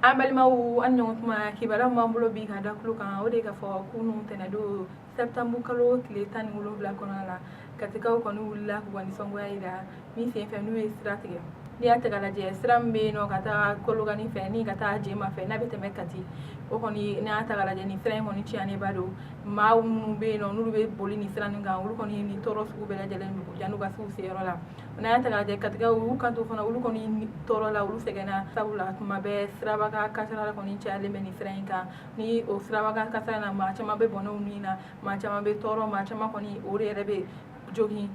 Ambalimaw an ɲɔgɔn kuma kibaruya m'an bolo bi ka da tulo kan o de ka fɔ kunun tɛnɛndon septembre kalo tile 17 kɔnɔna la katikaw kɔni wulila k'u ka nisɔngoya jira min sen fɛ n'u ye sira tigɛ n'i y'a ta k'a lajɛ sira min bɛ yen nɔ ka taa Kolokani fɛ ni ka taa Jema fɛ n'a bɛ tɛmɛ Kati o kɔni n'a ta k'a lajɛ nin sira in kɔni tiɲɛnenba don maa minnu bɛ yen nɔ n'olu bɛ boli nin sira nin kan olu kɔni ni tɔɔrɔ sugu bɛɛ lajɛlen don yan'u ka se u seyɔrɔ la n'a y'a ta k'a lajɛ katikaw u kanto fana olu kɔni tɔɔrɔ la olu sɛgɛnna sabula tuma bɛɛ siraba kasara kɔni cayalen bɛ nin sira in kan ni o siraba kasara na maa caman bɛ bɔnɛ u nin na maa caman bɛ tɔɔrɔ maa caman kɔni o de yɛrɛ bɛ jogin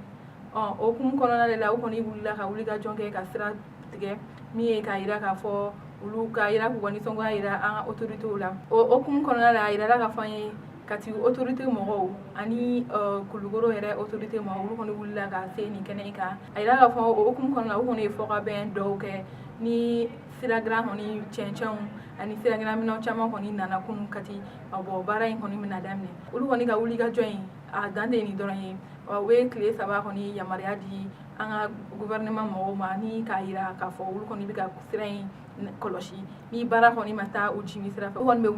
o hukumu kɔnɔna de la u kɔni wulila ka wuli ka jɔn kɛ ka sira tigɛ min ye k'a jira k'a fɔ olu ka jira k'u ka nisɔngoya jira an ka autorités la o hukumu kɔnɔna la a jirala k'a fɔ an ye Kati autorité mɔgɔw ani Kulukoro yɛrɛ autorité ma olu kɔni wulila ka se nin kɛnɛ in kan a jira k'a fɔ o hukumu kɔnɔna la u kɔni ye fɔkabɛn dɔw kɛ ni sira dilan kɔni cɛncɛnw ani sira dilanminɛnw caman kɔni nana kunun Kati baara in kɔni bɛna daminɛ olu kɔni ka wuli ka jɔ in a dan tɛ nin dɔrɔn ye u ye tile 3 kɔni yamaruya di an ka gouvernement mɔgɔw ma ni k'a jira k'a fɔ olu kɔni bɛ ka sira in kɔlɔsi ni baara kɔni ma taa u jimi sira fɛ u kɔni bɛ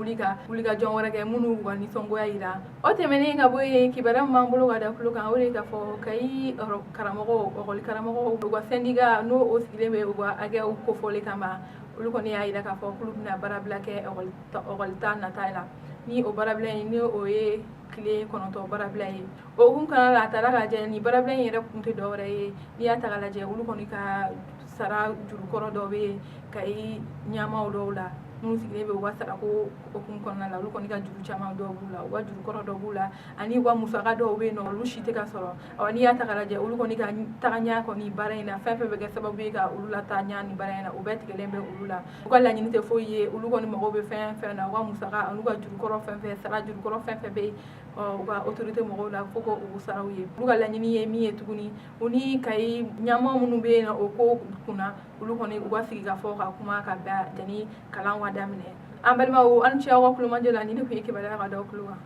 wuli ka jɔn wɛrɛ kɛ minnu ka nisɔngoya jira o tɛmɛnen ka bɔ yen kibaruya min b'an bolo ka da tulo kan o de ka fɔ Kayi karamɔgɔw ɔkɔli karamɔgɔw u ka syndicat n'o o sigilen bɛ u ka hakɛw kofɔli kama olu kɔni y'a jira k'a fɔ k'olu bɛna baarabila kɛ ɔkɔli ta nata la ni o baarabila in ni o ye tile 9 baarabila ye o hukumu kɔnɔna la a taara k'a lajɛ nin baarabila in yɛrɛ kun tɛ dɔwɛrɛ ye n'i y'a ta k'a lajɛ olu kɔni ka sara jurukɔrɔ dɔw bɛ yen Kayi ɲɛmaw dɔw la minnu sigilen bɛ u ka sarako hukumu kɔnɔna la olu kɔni ka juru caman dɔw b'u la u ka jurukɔrɔ dɔw b'u la ani u ka musaka dɔw bɛ yen nɔ olu si tɛ ka sɔrɔ n'i y'a ta k'a lajɛ olu kɔni ka tagaɲɛ kɔni baara in na fɛn fɛn bɛ kɛ sababu ye ka olu lataa ɲɛ nin baara in na u bɛɛ tigɛlen bɛ olu la u ka laɲini tɛ foyi ye olu kɔni mago bɛ fɛn fɛn na u ka musaka ani u ka jurukɔrɔ fɛn fɛn sara jurukɔrɔ fɛn fɛn bɛ yen u ka autorité mɔgɔw la fo k'o sara u ye olu ka laɲini ye min ye tuguni u ni Kayi ɲɛmaa minnu bɛ yen nɔ o ko kunna olu kɔni u ka sigi ka fɔ ka kuma ka bɛn yanni kalan ka daminɛ an balimaw an ni ce aw ka kulomajɔ la ni ne tun ye kibaruya ka da aw tulo kan